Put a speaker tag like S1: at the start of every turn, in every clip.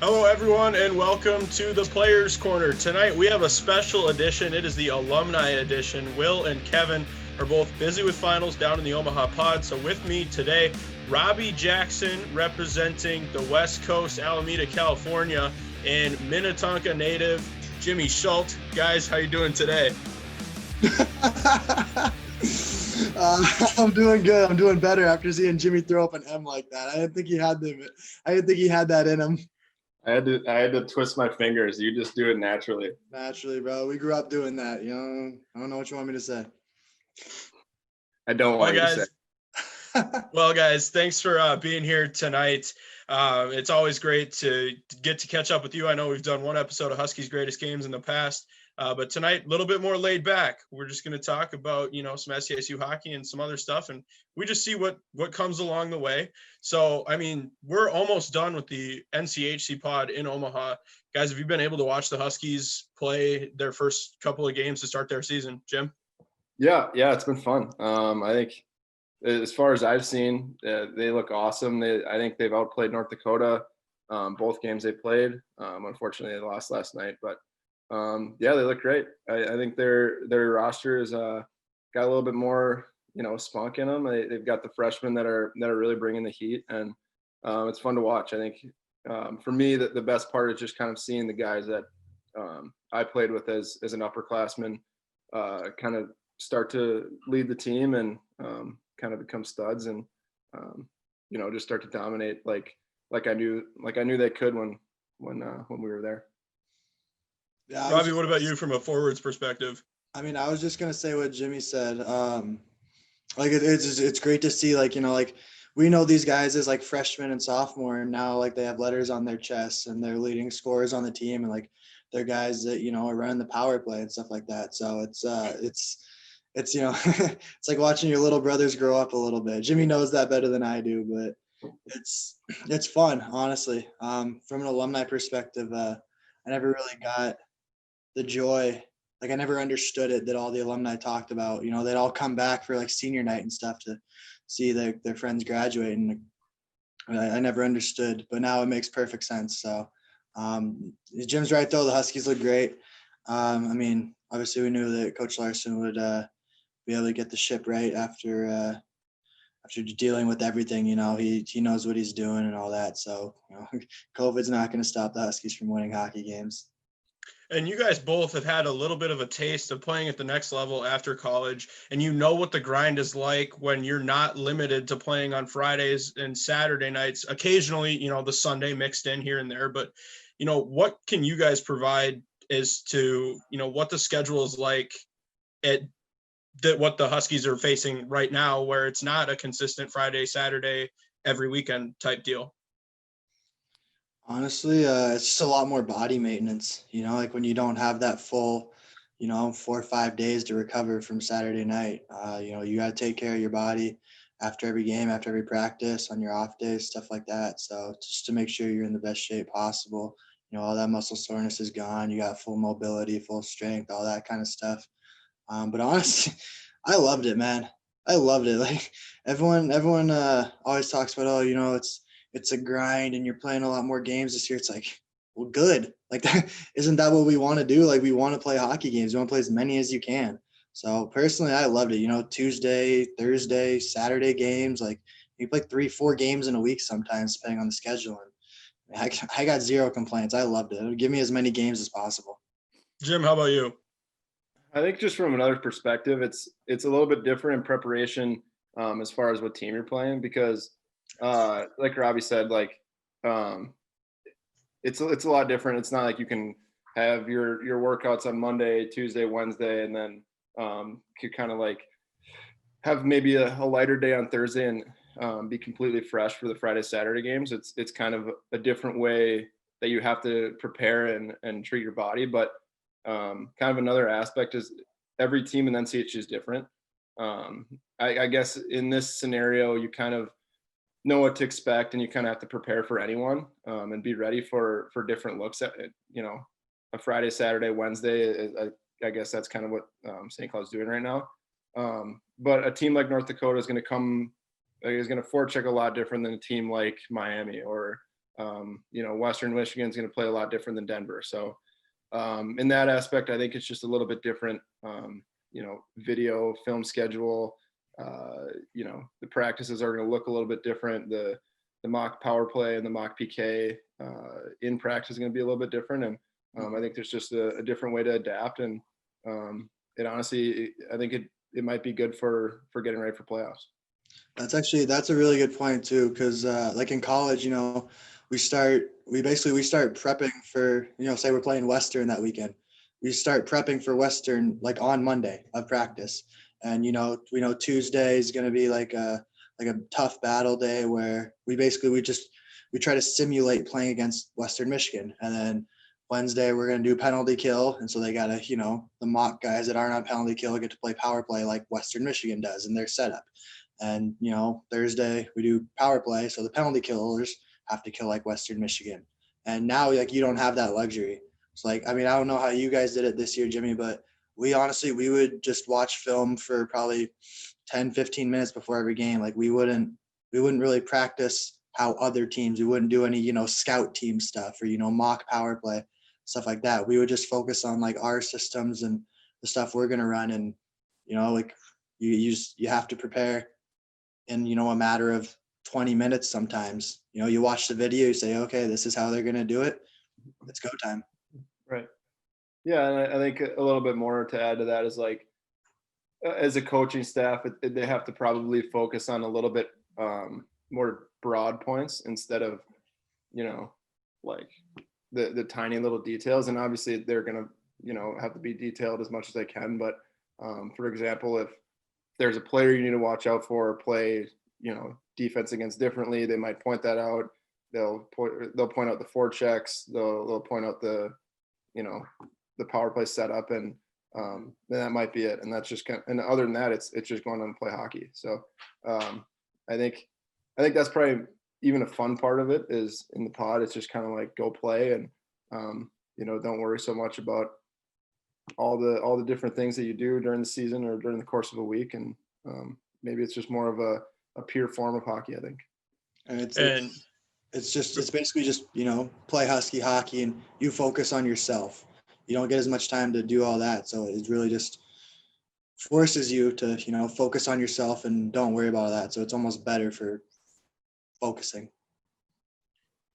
S1: Hello, everyone, and welcome to the Players Corner. Tonight, we have a special edition. It is the Alumni edition. Will and Kevin are both busy with finals down in the Omaha pod. So with me today, Robbie Jackson representing the West Coast, Alameda, California, and Minnetonka native Jimmy Schultz. Guys, how you doing today?
S2: I'm doing good. I'm doing better after seeing Jimmy throw up an M like that. I didn't think he had that in him.
S3: I had to twist my fingers. You just do it naturally.
S2: Naturally, bro. We grew up doing that. You know, I don't know what you want me to say.
S3: I don't want you to say.
S1: Well, guys, thanks for being here tonight. It's always great to get to catch up with you. I know we've done one episode of Huskies Greatest Games in the past, but tonight, a little bit more laid back. We're just going to talk about, some SCSU hockey and some other stuff, and we just see what comes along the way. So, I mean, we're almost done with the NCHC pod in Omaha. Guys, have you been able to watch the Huskies play their first couple of games to start their season? Jim?
S3: Yeah, it's been fun. I think as far as I've seen, they look awesome. I think they've outplayed North Dakota both games they played. Unfortunately, they lost last night, but they look great. I think their roster is got a little bit more, spunk in them. They've got the freshmen that are really bringing the heat, and it's fun to watch. I think for me, the best part is just kind of seeing the guys that I played with as an upperclassman kind of start to lead the team and kind of become studs and just start to dominate like I knew they could when we were there.
S1: Yeah, Robbie, what about you from a forwards perspective?
S2: I mean, I was just gonna say what Jimmy said. It's great to see, we know these guys as like freshmen and sophomore, and now like they have letters on their chests and they're leading scorers on the team, and like they're guys that are running the power play and stuff like that. So it's it's like watching your little brothers grow up a little bit. Jimmy knows that better than I do, but it's fun, honestly. From an alumni perspective, I never really got the joy. Like I never understood it that all the alumni talked about. They'd all come back for like senior night and stuff to see their friends graduate, and I never understood, but now it makes perfect sense. So Jim's right though. The Huskies look great. I mean, obviously we knew that Coach Larson would be able to get the ship right after dealing with everything. He knows what he's doing and all that. So COVID's not going to stop the Huskies from winning hockey games.
S1: And you guys both have had a little bit of a taste of playing at the next level after college, and you know what the grind is like when you're not limited to playing on Fridays and Saturday nights, occasionally, the Sunday mixed in here and there. But, what can you guys provide as to, what the schedule is like at what the Huskies are facing right now, where it's not a consistent Friday, Saturday, every weekend type deal?
S2: Honestly, it's just a lot more body maintenance, like when you don't have that full, 4 or 5 days to recover from Saturday night. You got to take care of your body after every game, after every practice, on your off days, stuff like that. So just to make sure you're in the best shape possible, all that muscle soreness is gone. You got full mobility, full strength, all that kind of stuff. But honestly, I loved it, man. I loved it. Like everyone always talks about, it's a grind and you're playing a lot more games this year. It's like, well, good. Like, isn't that what we want to do? Like, we want to play hockey games. We want to play as many as you can. So personally, I loved it. Tuesday, Thursday, Saturday games. Like, you play 3-4 games in a week sometimes, depending on the schedule. And I got zero complaints. I loved it. Give me as many games as possible.
S1: Jim, how about you?
S3: I think just from another perspective, it's a little bit different in preparation as far as what team you're playing, because like Robbie said, it's a lot different. It's not like you can have your workouts on Monday, Tuesday, Wednesday, and then could kind of like have maybe a lighter day on Thursday and be completely fresh for the Friday, Saturday games. It's kind of a different way that you have to prepare and treat your body. But kind of another aspect is every team in NCHC is different. I guess in this scenario, you kind of know what to expect, and you kind of have to prepare for anyone and be ready for different looks at it. A Friday, Saturday, Wednesday. I guess that's kind of what St. Cloud's doing right now. But a team like North Dakota is going to forecheck a lot different than a team like Miami or Western Michigan is going to play a lot different than Denver. So in that aspect, I think it's just a little bit different, video, film schedule. The practices are going to look a little bit different. The mock power play and the mock PK in practice is going to be a little bit different. And I think there's just a different way to adapt. And it honestly, I think it might be good for getting ready for playoffs.
S2: That's a really good point too, because like in college, we start prepping for, say we're playing Western that weekend. We start prepping for Western like on Monday of practice. And we know Tuesday is going to be like a tough battle day where we try to simulate playing against Western Michigan. And then Wednesday we're going to do penalty kill. And so they got to, the mock guys that aren't on penalty kill get to play power play like Western Michigan does in their setup. And, Thursday we do power play. So the penalty killers have to kill like Western Michigan. And now like you don't have that luxury. It's like, I don't know how you guys did it this year, Jimmy, but we would just watch film for probably 10, 15 minutes before every game. Like we wouldn't really practice how other teams, we wouldn't do any, scout team stuff or, mock power play, stuff like that. We would just focus on like our systems and the stuff we're going to run. And, like you have to prepare in, a matter of 20 minutes sometimes. You watch the video, you say, okay, this is how they're going to do it. It's go time.
S3: Right. Yeah, and I think a little bit more to add to that is like, as a coaching staff, they have to probably focus on a little bit more broad points instead of, like the tiny little details. And obviously they're going to, have to be detailed as much as they can. But for example, if there's a player you need to watch out for or play, defense against differently, they might point that out. They'll point out the forechecks. They'll point out the power play setup, and then that might be it. And that's just and other than that, it's just going on to play hockey. So I think that's probably even a fun part of it is in the pod. It's just kind of like go play and don't worry so much about all the different things that you do during the season or during the course of a week. And maybe it's just more of a pure form of hockey, I think.
S2: And it's basically just, play Husky hockey and you focus on yourself. You don't get as much time to do all that. So it really just forces you to, focus on yourself and don't worry about that. So it's almost better for focusing.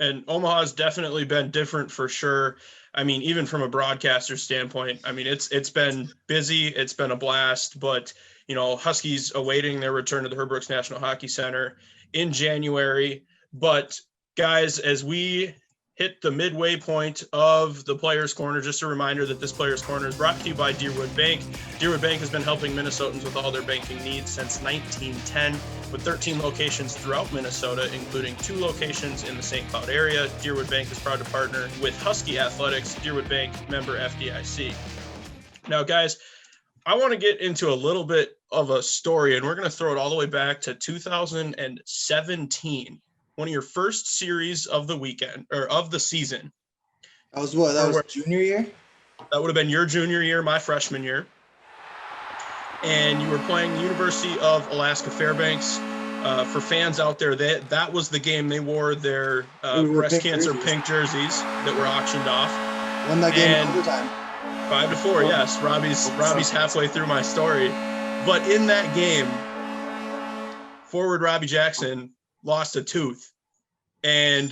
S1: And Omaha has definitely been different for sure. Even from a broadcaster standpoint, it's been busy. It's been a blast, but, Huskies awaiting their return to the Herb Brooks National Hockey Center in January. But guys, as we hit the midway point of the Players Corner, just a reminder that this Players Corner is brought to you by Deerwood Bank. Deerwood Bank has been helping Minnesotans with all their banking needs since 1910, with 13 locations throughout Minnesota, including 2 locations in the St. Cloud area. Deerwood Bank is proud to partner with Husky Athletics. Deerwood Bank, member FDIC. Now, guys, I want to get into a little bit of a story, and we're going to throw it all the way back to 2017. One of your first series of the weekend or of the season.
S2: That was what? That was junior year?
S1: That would have been your junior year, my freshman year. And you were playing University of Alaska Fairbanks. For fans out there, that was the game. They wore their breast cancer pink jerseys that were auctioned off.
S2: Won that game in overtime.
S1: 5-4, yes. Robbie's halfway through my story. But in that game, forward Robbie Jackson lost a tooth. And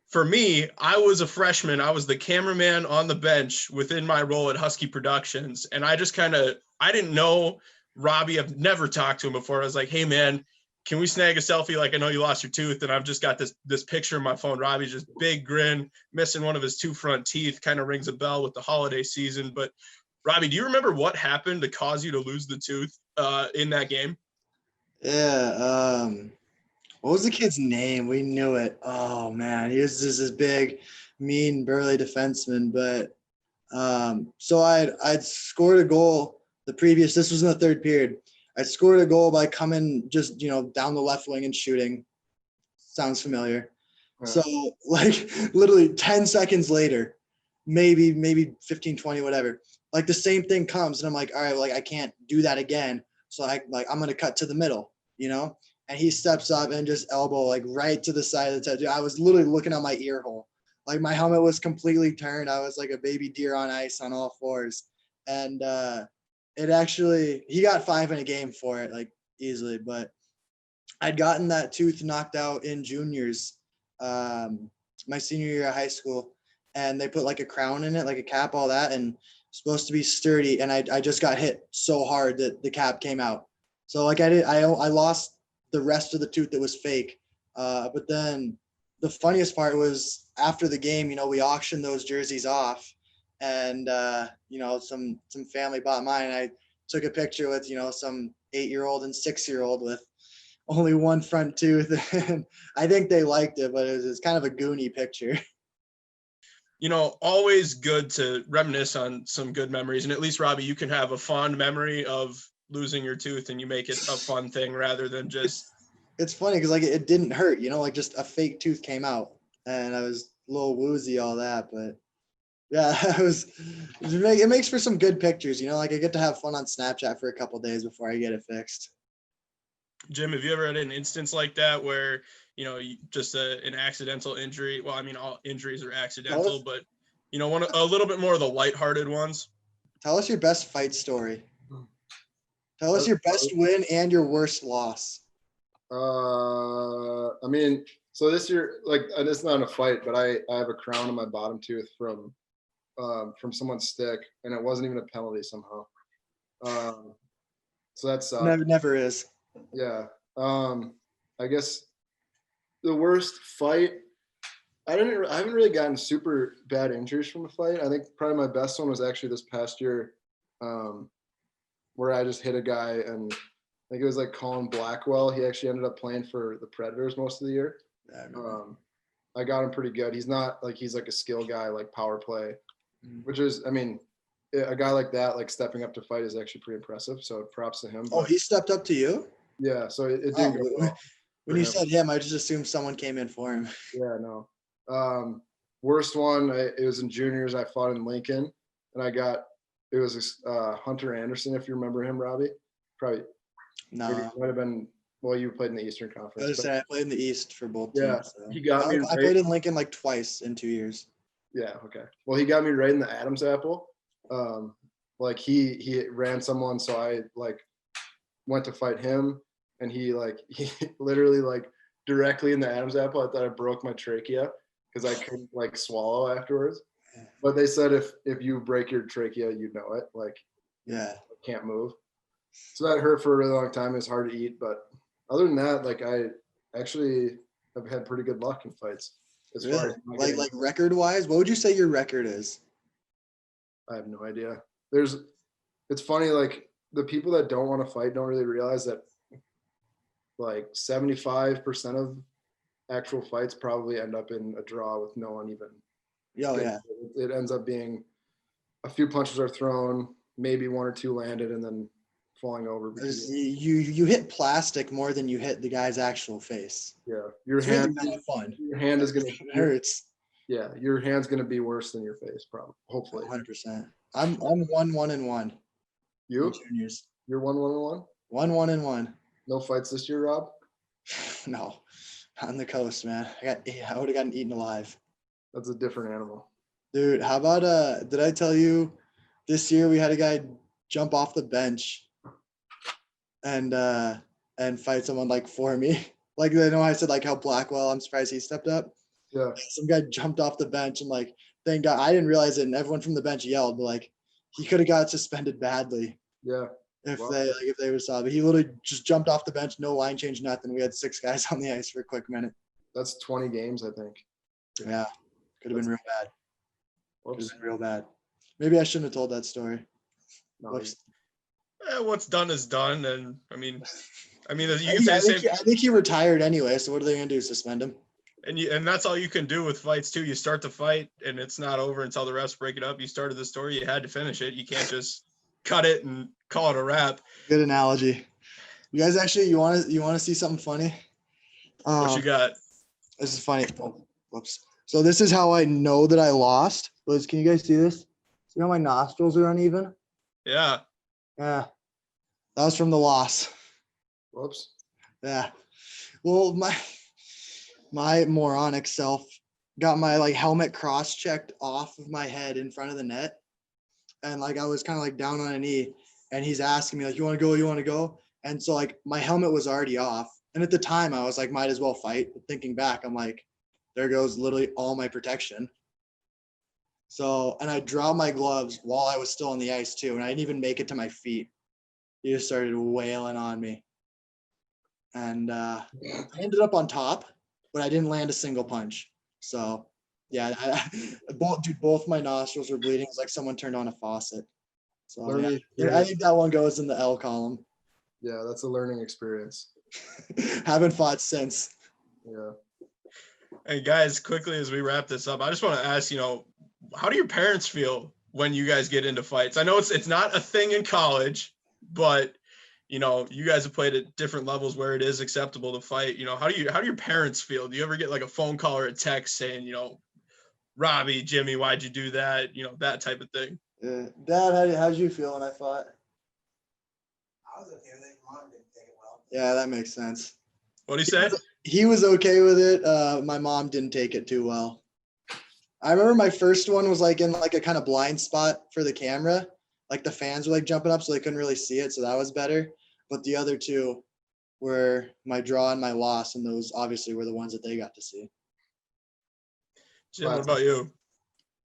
S1: for me, I was a freshman. I was the cameraman on the bench within my role at Husky Productions. And I just I didn't know Robbie. I've never talked to him before. I was like, hey man, can we snag a selfie? Like, I know you lost your tooth and I've just got this picture on my phone. Robbie's just big grin, missing one of his 2 front teeth, kind of rings a bell with the holiday season. But Robbie, do you remember what happened to cause you to lose the tooth in that game?
S2: Yeah. What was the kid's name? We knew it. Oh man, he was just this big, mean, burly defenseman. But so I'd scored a goal this was in the 3rd period. I scored a goal by coming just, down the left wing and shooting. Sounds familiar. Yeah. So like literally 10 seconds later, maybe 15, 20, whatever, like the same thing comes and I'm like, all right, like I can't do that again. So I'm going to cut to the middle, and he steps up and just elbow like right to the side of the tattoo. I was literally looking at my ear hole. Like my helmet was completely turned. I was like a baby deer on ice on all fours. And he got 5 in a game for it, like easily. But I'd gotten that tooth knocked out in juniors, my senior year of high school. And they put like a crown in it, like a cap, all that, and supposed to be sturdy. And I just got hit so hard that the cap came out. So like I lost the rest of the tooth that was fake. But then the funniest part was after the game, we auctioned those jerseys off, and some family bought mine. I took a picture with some 8-year-old and 6-year-old with only one front tooth, and I think they liked it, but it was kind of a goony picture.
S1: Always good to reminisce on some good memories, and at least Robbie, you can have a fond memory of losing your tooth, and you make it a fun thing rather than just.
S2: It's funny because like it didn't hurt, like just a fake tooth came out, and I was a little woozy, all that, but yeah, it makes for some good pictures, like I get to have fun on Snapchat for a couple days before I get it fixed.
S1: Jim, have you ever had an instance like that where, just an accidental injury? Well, I mean, all injuries are accidental, but, a little bit more of the lighthearted ones.
S2: Tell us your best fight story. Tell us your best win and your worst loss.
S3: I mean, so this year, like, and it's not a fight, but I have a crown in my bottom tooth from someone's stick, and it wasn't even a penalty somehow. So that's
S2: never is.
S3: Yeah. I guess the worst fight, I haven't really gotten super bad injuries from a fight. I think probably my best one was actually this past year, where I just hit a guy, and I think it was like Colin Blackwell. He actually ended up playing for the Predators most of the year. I got him pretty good. He's not like, he's like a skill guy, like power play, which is, I mean, a guy like that, like stepping up to fight is actually pretty impressive. So props to him.
S2: Oh, he stepped up to you?
S3: Yeah. So it didn't go well.
S2: When you said him, I just assumed someone came in for him.
S3: Yeah, no. Worst one, it was in juniors. I fought in Lincoln, and it was Hunter Anderson, if you remember him, Robbie. Probably.
S2: No.
S3: Maybe it might have been, well, you played in the Eastern Conference.
S2: I played in the East for both
S3: yeah,
S2: teams. So.
S3: He got me.
S2: I played in Lincoln like twice in 2 years.
S3: Yeah, okay. Well, he got me right in the Adam's apple. Like he ran someone, so I like went to fight him, and he literally like directly in the Adam's apple. I thought I broke my trachea because I couldn't like swallow afterwards. But they said if you break your trachea, you know it. Like,
S2: yeah,
S3: can't move. So that hurt for a really long time. It's hard to eat, but other than that, like I actually have had pretty good luck in fights. As far as
S2: like record wise, what would you say your record is?
S3: I have no idea. It's funny, like the people that don't want to fight don't really realize that like 75% of actual fights probably end up in a draw with no one even.
S2: Oh yeah.
S3: It ends up being a few punches are thrown, maybe 1 or 2 landed, and then falling over.
S2: You hit plastic more than you hit the guy's actual face.
S3: Yeah,
S2: Your hand
S3: is gonna
S2: hurts.
S3: Yeah, your hand's gonna be worse than your face, probably. Hopefully.
S2: 100%. I'm 1-1-1.
S3: You?
S2: Juniors.
S3: You're 1-1-1.
S2: 1-1-1.
S3: No fights this year, Rob?
S2: No, on the coast, man. I would have gotten eaten alive.
S3: That's a different animal.
S2: Dude, how about did I tell you this year we had a guy jump off the bench and fight someone like for me? Like, I know I said like how Blackwell, I'm surprised he stepped up.
S3: Yeah.
S2: Some guy jumped off the bench and like, thank God, I didn't realize it, and everyone from the bench yelled, but like he could have got suspended badly.
S3: Yeah.
S2: If they would have saw, but he literally just jumped off the bench, no line change, nothing. We had 6 guys on the ice for a quick minute.
S3: That's 20 games, I think.
S2: Yeah. Could have been real bad. Could have been real bad. Maybe I shouldn't have told that story.
S3: No,
S1: What's done is done, and I mean, you
S2: can say the same. I think he retired anyway. So what are they going to do? Suspend him?
S1: And that's all you can do with fights too. You start the fight, and it's not over until the refs break it up. You started the story. You had to finish it. You can't just cut it and call it a wrap.
S2: Good analogy. You guys actually, you want to see something funny?
S1: What you got?
S2: This is funny. Oh, whoops. So this is how I know that I lost. Can you guys see this? See how my nostrils are uneven?
S1: Yeah.
S2: Yeah. That was from the loss.
S3: Whoops.
S2: Yeah. Well, my moronic self got my like helmet cross-checked off of my head in front of the net. And like, I was kind of like down on a knee, and he's asking me like, you want to go? You want to go? And so like my helmet was already off. And at the time I was like, might as well fight. But thinking back, I'm like, there goes literally all my protection. So, and I dropped my gloves while I was still on the ice too. And I didn't even make it to my feet. He just started wailing on me. And I ended up on top, but I didn't land a single punch. So yeah, both my nostrils were bleeding. It's like someone turned on a faucet. So yeah, I think that one goes in the L column.
S3: Yeah, that's a learning experience.
S2: Haven't fought since.
S3: Yeah.
S1: Hey guys, quickly as we wrap this up, I just want to ask, how do your parents feel when you guys get into fights? I know it's not a thing in college, but you guys have played at different levels where it is acceptable to fight. How do your parents feel? Do you ever get like a phone call or a text saying, Robbie, Jimmy, why'd you do that? That type of thing.
S2: Dad, how'd you feel when I fought?
S4: I was okay with it. Mom didn't take it well.
S2: Yeah, that makes sense.
S1: What do you say?
S2: He was okay with it. My mom didn't take it too well. I remember my first one was like in like a kind of blind spot for the camera. Like the fans were like jumping up so they couldn't really see it. So that was better. But the other two were my draw and my loss. And those obviously were the ones that they got to see.
S1: Jim, what about you?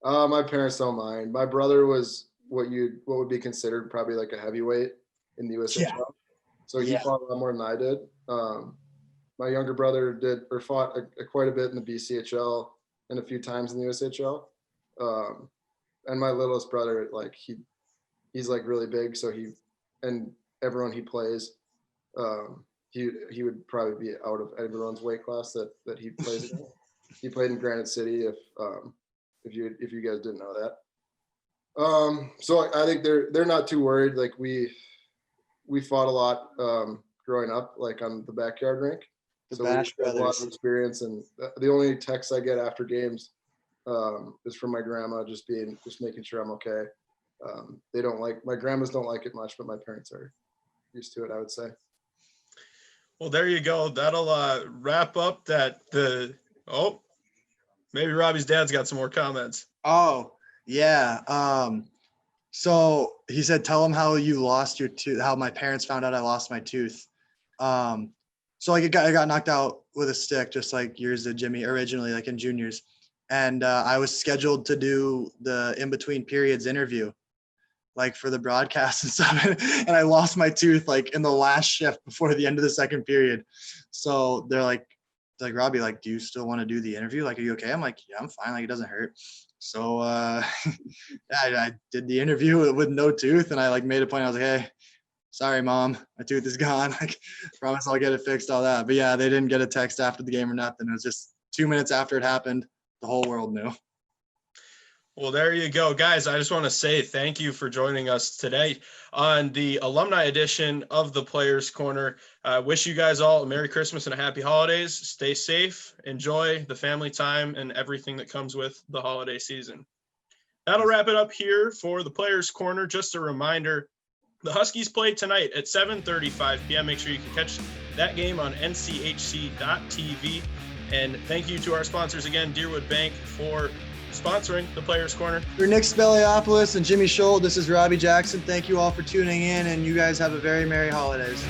S3: My parents don't mind. My brother was what would be considered probably like a heavyweight in the USHL.
S2: Yeah.
S3: So he fought a lot more than I did. My younger brother fought quite a bit in the BCHL and a few times in the USHL. And my littlest brother, like he's like really big. So and everyone he plays, he would probably be out of everyone's weight class that he plays in. He played in Granite City. If you guys didn't know that. So I think they're not too worried. Like we fought a lot growing up, like on the backyard rink. So we have a lot of experience, and the only text I get after games is from my grandma, just making sure I'm okay. My grandmas don't like it much, but my parents are used to it, I would say.
S1: Well, there you go. That'll wrap up maybe Robbie's dad's got some more comments.
S2: Oh, yeah. So he said, tell him how you lost your tooth, how my parents found out I lost my tooth. So like I got knocked out with a stick, just like yours did, Jimmy, originally, like in juniors. And I was scheduled to do the in-between periods interview, like for the broadcast and stuff. And I lost my tooth like in the last shift before the end of the second period. So they're like, Robbie, like, do you still want to do the interview? Like, are you okay? I'm like, yeah, I'm fine. Like, it doesn't hurt. So I did the interview with no tooth, and I like made a point. I was like, hey, sorry, Mom, my tooth is gone. Like, promise I'll get it fixed, all that. But yeah, they didn't get a text after the game or nothing. It was just 2 minutes after it happened. The whole world knew.
S1: Well, there you go, guys. I just want to say thank you for joining us today on the alumni edition of the Players Corner. Wish you guys all a Merry Christmas and a Happy Holidays. Stay safe, enjoy the family time and everything that comes with the holiday season. That'll wrap it up here for the Players Corner. Just a reminder, the Huskies play tonight at 7:35 p.m. Make sure you can catch that game on nchc.tv. And thank you to our sponsors again, Deerwood Bank, for sponsoring the Players Corner.
S2: For Nick Speliopoulos and Jimmy Scholl, this is Robbie Jackson. Thank you all for tuning in, and you guys have a very Merry Holidays.